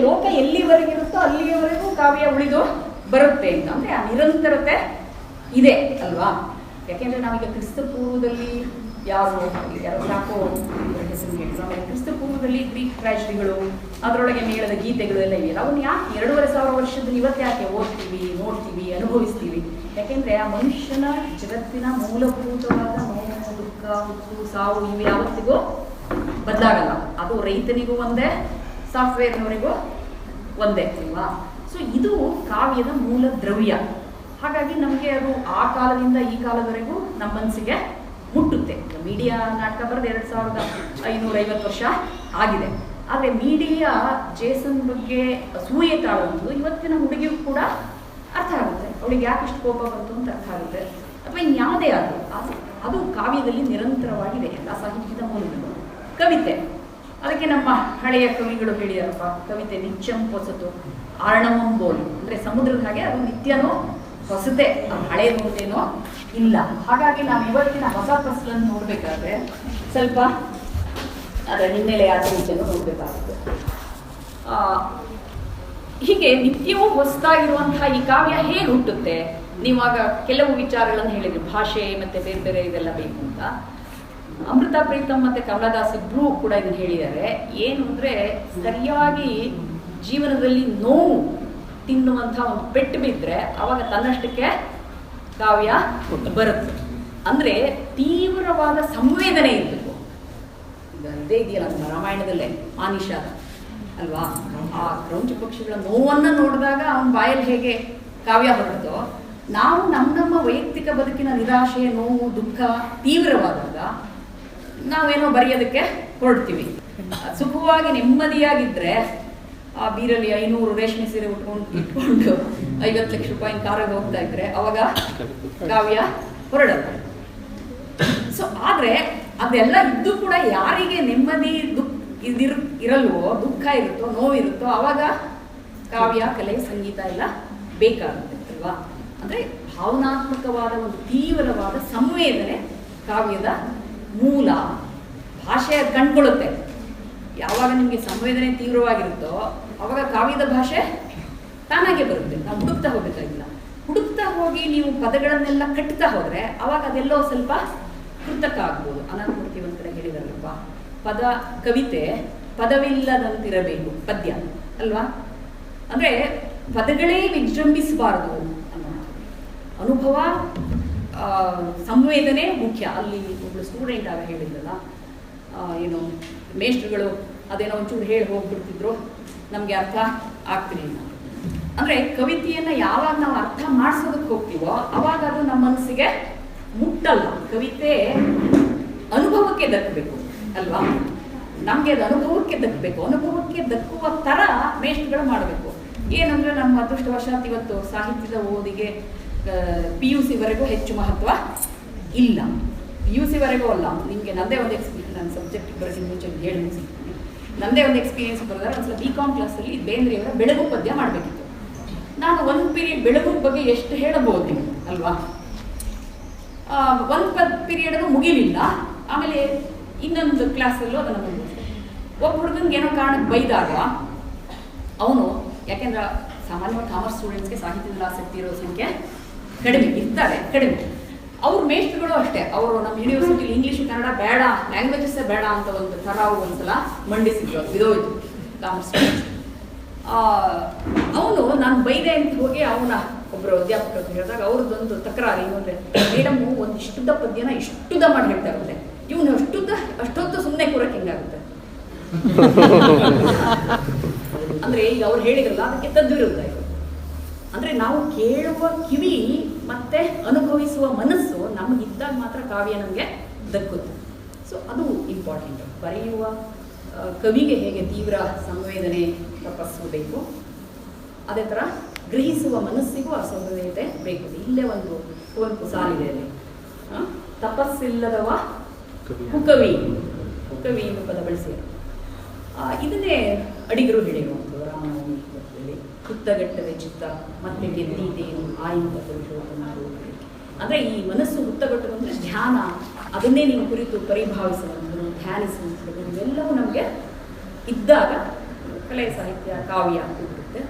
ಲೋಕ ಎಲ್ಲಿವರೆಗಿರುತ್ತೋ ಅಲ್ಲಿಯವರೆಗೂ ಕಾವ್ಯ ಉಳಿದು ಬರುತ್ತೆ ಅಂತ. ಅಂದರೆ ಆ ನಿರಂತರತೆ ಇದೆ ಅಲ್ವಾ. ಯಾಕೆಂದರೆ ನಾವೀಗ ಕ್ರಿಸ್ತ ಪೂರ್ವದಲ್ಲಿ ಯಾರು ಸಾಕೋ ಹೆಸರು ಹೇಳಿದ್ರು, ಆಮೇಲೆ ಕ್ರಿಸ್ತ ಪೂರ್ವದಲ್ಲಿ ಗ್ರೀಕ್ ಟ್ರಾಜಿಡಿಗಳು, ಅದರೊಳಗೆ ಮೇಳದ ಗೀತೆಗಳು ಎಲ್ಲ ಇವೆಯಲ್ಲ, ಅವನ್ನ ಯಾಕೆ 2500 ವರ್ಷದಲ್ಲಿ ಇವತ್ತು ಯಾಕೆ ಓದ್ತೀವಿ, ನೋಡ್ತೀವಿ, ಅನುಭವಿಸ್ತೀವಿ? ಯಾಕೆಂದರೆ ಆ ಮನುಷ್ಯನ ಜಗತ್ತಿನ ಮೂಲಭೂತವಾದ ನೋವು, ದುಃಖ, ಹುಟ್ಟು, ಸಾವು ಇವು ಯಾವತ್ತಿಗೂ ಬದಲಾಗಲ್ಲ. ಅದು ರೈತನಿಗೂ ಒಂದೇ, ಸಾಫ್ಟ್ವೇರ್ನವರಿಗೂ ಒಂದೇ ಅಲ್ವಾ. ಸೊ ಇದು ಕಾವ್ಯದ ಮೂಲ ದ್ರವ್ಯ. ಹಾಗಾಗಿ ನಮಗೆ ಅದು ಆ ಕಾಲದಿಂದ ಈ ಕಾಲದವರೆಗೂ ನಮ್ಮ ಮನಸ್ಸಿಗೆ ಮುಟ್ಟುತ್ತೆ. ಮೀಡಿಯಾ ನಾಟಕ ಬರೆದು 2550 ವರ್ಷ ಆಗಿದೆ. ಆದರೆ ಮೀಡಿಯಾ ಜೇಸನ್ ಬಗ್ಗೆ ಅಸೂಯೆ ತಾಳುವುದು ಇವತ್ತಿನ ಹುಡುಗಿಗೂ ಕೂಡ ಅರ್ಥ ಆಗುತ್ತೆ. ಅವಳಿಗೆ ಯಾಕೆ ಇಷ್ಟು ಕೋಪ ಬಂತು ಅಂತ ಅರ್ಥ ಆಗುತ್ತೆ. ಅಥವಾ ಇನ್ಯಾವುದೇ ಆದರೂ ಅದು ಕಾವ್ಯದಲ್ಲಿ ನಿರಂತರವಾಗಿದೆ. ಎಲ್ಲ ಸಾಹಿತ್ಯದ ಮೂಲಗಳು. ಕವಿತೆ, ಅದಕ್ಕೆ ನಮ್ಮ ಹಳೆಯ ಕವಿಗಳು ಹೇಳಿದಾರಪ್ಪ, ಕವಿತೆ ನಿತ್ಯಂ ಹೊಸತು ಆರ್ಣವಂ ಬೋಲು, ಅಂದರೆ ಸಮುದ್ರದ ಹಾಗೆ ಅದು ನಿತ್ಯನೋ ಹೊಸತೆ, ಅದು ಹಳೆಯದು ಅಂತೇನೋ ಇಲ್ಲ. ಹಾಗಾಗಿ ನಾವು ಇವತ್ತಿನ ಹೊಸ ಫಸಲನ್ನು ನೋಡಬೇಕಾದ್ರೆ ಸ್ವಲ್ಪ ಅದರ ಹಿನ್ನೆಲೆ ಆಚರಣೆಯನ್ನು ನೋಡಬೇಕಾಗುತ್ತೆ. ಹೀಗೆ ನಿತ್ಯವೂ ಹೊಸದಾಗಿರುವಂತಹ ಈ ಕಾವ್ಯ ಹೇಗೆ ಹುಟ್ಟುತ್ತೆ? ನೀವಾಗ ಕೆಲವು ವಿಚಾರಗಳನ್ನು ಹೇಳಿದ್ರಿ, ಭಾಷೆ ಮತ್ತು ಬೇರೆ ಬೇರೆ ಇದೆಲ್ಲ ಬೇಕು ಅಂತ. ಅಮೃತ ಪ್ರೀತಮ್ ಮತ್ತು ಕಮಲಾದಾಸ್ ಇಬ್ಬರೂ ಕೂಡ ಇದನ್ನು ಹೇಳಿದ್ದಾರೆ. ಏನು ಅಂದರೆ, ಸರಿಯಾಗಿ ಜೀವನದಲ್ಲಿ ನೋವು ತಿನ್ನುವಂಥ ಒಂದು ಪೆಟ್ಟು ಬಿದ್ದರೆ ಅವಾಗ ತನ್ನಷ್ಟಕ್ಕೆ ಕಾವ್ಯ ಬರುತ್ತೆ. ಅಂದರೆ ತೀವ್ರವಾದ ಸಂವೇದನೆ ಇರಬೇಕು. ಇದೇ ಇದೆಯಲ್ಲ ನಮ್ಮ ರಾಮಾಯಣದಲ್ಲೇ ಮಾನಿಷಾದ ಅಲ್ವಾ, ಆ ಕ್ರೌಂಚ ಪಕ್ಷಿಗಳ ನೋವನ್ನು ನೋಡಿದಾಗ ಅವನ ಬಾಯಲ್ಲಿ ಹೇಗೆ ಕಾವ್ಯ ಹೊರಟೋ, ನಾವು ನಮ್ಮ ವೈಯಕ್ತಿಕ ಬದುಕಿನ ನಿರಾಶೆ, ನೋವು, ದುಃಖ ತೀವ್ರವಾದಾಗ ನಾವೇನೋ ಬರೆಯೋದಕ್ಕೆ ಹೊರಡ್ತೀವಿ. ಸುಖವಾಗಿ ನೆಮ್ಮದಿಯಾಗಿದ್ದರೆ ಆ ಬೀರಲ್ಲಿ 500 ರೇಷ್ಮೆ ಸೀರೆ ಇಟ್ಕೊಂಡು 50 ಲಕ್ಷ ರೂಪಾಯಿ ಕಾರಾಗ ಹೋಗ್ತಾ ಇದ್ರೆ ಅವಾಗ ಕಾವ್ಯ ಹೊರಡಲ್ಲ. ಸೊ ಆದರೆ ಅದೆಲ್ಲ ಇದ್ದು ಕೂಡ ಯಾರಿಗೆ ನೆಮ್ಮದಿ ಇರಲ್ವೋ, ದುಃಖ ಇರುತ್ತೋ, ನೋವಿರುತ್ತೋ, ಅವಾಗ ಕಾವ್ಯ, ಕಲೆ, ಸಂಗೀತ ಎಲ್ಲ ಬೇಕಾಗುತ್ತೆ ಅಲ್ವಾ. ಅಂದರೆ ಭಾವನಾತ್ಮಕವಾದ ಒಂದು ತೀವ್ರವಾದ ಸಂವೇದನೆ ಕಾವ್ಯದ ಮೂಲ. ಭಾಷೆ ಕಂಡುಕೊಳ್ಳುತ್ತೆ. ಯಾವಾಗ ನಿಮಗೆ ಸಂವೇದನೆ ತೀವ್ರವಾಗಿರುತ್ತೋ ಅವಾಗ ಕಾವ್ಯದ ಭಾಷೆ ತಾನಾಗೆ ಬರುತ್ತೆ. ನಾವು ಹುಡುಕ್ತಾ ಹೋಗಬೇಕಾಗಿಲ್ಲ. ಹುಡುಕ್ತಾ ಹೋಗಿ ನೀವು ಪದಗಳನ್ನೆಲ್ಲ ಕಟ್ತಾ ಹೋದರೆ ಅವಾಗ ಅದೆಲ್ಲೋ ಸ್ವಲ್ಪ ಕೃತಕ ಆಗ್ಬೋದು. ಅನಂತಮೂರ್ತಿ ಒಂದು ಕಡೆ ಹೇಳಿದಾರಲ್ಲಪ್ಪ, ಪದ ಕವಿತೆ ಪದವಿಲ್ಲದಂತಿರಬೇಕು ಪದ್ಯ ಅಲ್ವಾ. ಅಂದರೆ ಪದಗಳೇ ವಿಜೃಂಭಿಸಬಾರ್ದು ಅನ್ನೋ ಅನುಭವ, ಸಂವೇದನೆ ಮುಖ್ಯ. ಅಲ್ಲಿ ಒಬ್ಬಳು ಸ್ಟೂಡೆಂಟ್ ಆಗ ಹೇಳಿದ್ರಲ್ಲ, ಏನು ಮೇಷ್ಟ್ರುಗಳು ಅದೇನೋ ಒಂಚೂರು ಹೇಳಿ ಹೋಗ್ಬಿಡ್ತಿದ್ರು, ನಮಗೆ ಅರ್ಥ ಆಗ್ತಿರಲಿಲ್ಲ. ಅಂದರೆ ಕವಿತೆಯನ್ನು ಯಾವಾಗ ನಾವು ಅರ್ಥ ಮಾಡಿಸೋದಕ್ಕೆ ಹೋಗ್ತೀವೋ ಅವಾಗ ಅದು ನಮ್ಮ ಮನಸ್ಸಿಗೆ ಮುಟ್ಟಲ್ಲ. ಕವಿತೆ ಅನುಭವಕ್ಕೆ ದಕ್ಕಬೇಕು ಅಲ್ವಾ. ನಮಗೆ ಅದು ಅನುಭವಕ್ಕೆ ದಕ್ಕಬೇಕು. ಅನುಭವಕ್ಕೆ ದಕ್ಕುವ ಥರ ಮೇಷ್ಟ್ರುಗಳು ಮಾಡಬೇಕು. ಏನಂದರೆ ನಮ್ಮ ಅದೃಷ್ಟವಶಾತ್ ಇವತ್ತು ಸಾಹಿತ್ಯದ ಓದಿಗೆ PUC ವರೆಗೂ ಹೆಚ್ಚು ಮಹತ್ವ ಇಲ್ಲ. PUC ವರೆಗೂ ಅಲ್ಲ. ನಿಮಗೆ ನನ್ನದೇ ಒಂದು ಎಕ್ಸ್ಪೀರಿಯನ್ಸ್, ನನ್ನ ಸಬ್ಜೆಕ್ಟ್ ಬರೋಕ್ಕಿಂತ ಮುಂಚೆ ಹೇಳಿ ಮುಗಿಸಿರ್ತೀನಿ. ನನ್ನದೇ ಒಂದು ಎಕ್ಸ್ಪೀರಿಯನ್ಸ್ ಬರೆದರೆ ಒಂದ್ಸಲ BCom ಕ್ಲಾಸಲ್ಲಿ ಬೇಂದ್ರೆಯವರ ಬೆಳಗು ಪದ್ಯ ಮಾಡಬೇಕಿತ್ತು. ನಾನು ಒಂದು ಪೀರಿಯಡ್ ಬೆಳಗು ಬಗ್ಗೆ ಎಷ್ಟು ಹೇಳಬಹುದು ಅಲ್ವಾ. ಒಂದು ಪೀರಿಯಡನ್ನು ಮುಗಿಲಿಲ್ಲ. ಆಮೇಲೆ ಇನ್ನೊಂದು ಕ್ಲಾಸಲ್ಲೂ ಅದನ್ನು ಮುಗಿಸಿದೆ. ಒಬ್ಬ ಹುಡುಗನಿಗೆ ಏನೋ ಕಾರಣಕ್ಕೆ ಬೈದಾಗ ಅವನು, ಯಾಕೆಂದ್ರೆ ಸಾಮಾನ್ಯವಾಗಿ ಕಾಮರ್ಸ್ ಸ್ಟೂಡೆಂಟ್ಸ್ಗೆ ಸಾಹಿತ್ಯದಲ್ಲಿ ಆಸಕ್ತಿ ಇರೋ ಸಂಖ್ಯೆ ಕಡಿಮೆ ಇರ್ತಾರೆ, ಕಡಿಮೆ. ಅವ್ರ ಮೇಷ್ಟ್ರುಗಳು ಅಷ್ಟೇ. ಅವರು ನಮ್ಮ ಯೂನಿವರ್ಸಿಟಿಲಿ ಇಂಗ್ಲೀಷ್ ಕನ್ನಡ ಬೇಡ, ಲ್ಯಾಂಗ್ವೇಜಸ್ಸೇ ಬೇಡ ಅಂತ ಒಂದು ಥರ ಒಂದ್ಸಲ ಮಂಡಿಸಿದ್ರು. ವಿಧೋಯ್ತು ಕಾಮರ್ಸ್ ಸ್ಟೂಡೆಂಟ್ಸ್. ಅವನು ನಾನು ಬೈದೆ ಅಂತ ಹೋಗಿ ಅವನ ಒಬ್ಬರು ಅಧ್ಯಾಪಕರು ಹೇಳಿದಾಗ ಅವ್ರದ್ದೊಂದು ತಕರಾರು ಏನು ಅಂದರೆ, ಮೇಡಮು ಒಂದು ಇಷ್ಟುದ್ದ ಪದ್ಯನ ಇಷ್ಟುದ್ದ ಮಾಡಿ ಹೇಳ್ತಾ ಇರುತ್ತೆ, ಇವನು ಅಷ್ಟೊತ್ತು ಸುಮ್ಮನೆ ಕೂರಕ್ಕೆ ಹೆಂಗಾಗುತ್ತೆ ಅಂದರೆ ಈಗ ಅವ್ರು ಹೇಳಿದ್ರಲ್ಲ, ಅದಕ್ಕೆ ತದ್ವಿರುದ್ಧ ಇದು. ಅಂದರೆ ನಾವು ಕೇಳುವ ಕಿವಿ ಮತ್ತು ಅನುಭವಿಸುವ ಮನಸ್ಸು ನಮಗಿದ್ದಾಗ ಮಾತ್ರ ಕಾವ್ಯ ನಮಗೆ ದಕ್ಕುತ್ತೆ. ಸೊ ಅದು ಇಂಪಾರ್ಟೆಂಟ್. ಬರೆಯುವ ಕವಿಗೆ ಹೇಗೆ ತೀವ್ರ ಸಂವೇದನೆ ತಪಸ್ಸು ಬೇಕು, ಅದೇ ಥರ ಗ್ರಹಿಸುವ ಮನಸ್ಸಿಗೂ ಆ ಸಂವೇದನೆ ಬೇಕು. ಇಲ್ಲೇ ಒಂದು ಕುವೆಂಪು ಸಾಲಿದೆ ಅಲ್ಲಿ, ತಪಸ್ಸಿಲ್ಲದವ ಕುಕವಿ, ಕುಕವಿ ಎಂಬ ಪದ ಬಳಸಿ ಇದನ್ನೇ ಅಡಿಗರು ಹೇಳಿರುವಂಥದ್ದು ರಾಮನವಮಿ ಹುತ್ತಗಟ್ಟವೆ ಚಿತ್ತ ಮತ್ತೆ ಗೆದ್ದೀತೇನು ಆಯಿಂದ ಪುರುಷೋತ್ತಮ. ಅಂದರೆ ಈ ಮನಸ್ಸು ಹುತ್ತಗಟ್ಟುವಂದರೆ ಧ್ಯಾನ, ಅದನ್ನೇ ನೀವು ಕುರಿತು ಪರಿಭಾವಿಸುವಂಥದ್ದು, ಧ್ಯಾನಿಸುವಂಥದ್ದು, ಇವೆಲ್ಲವೂ ನಮಗೆ ಇದ್ದಾಗ ಕಲೆ ಸಾಹಿತ್ಯ ಕಾವ್ಯ ಅಂತ ಬರುತ್ತೆ.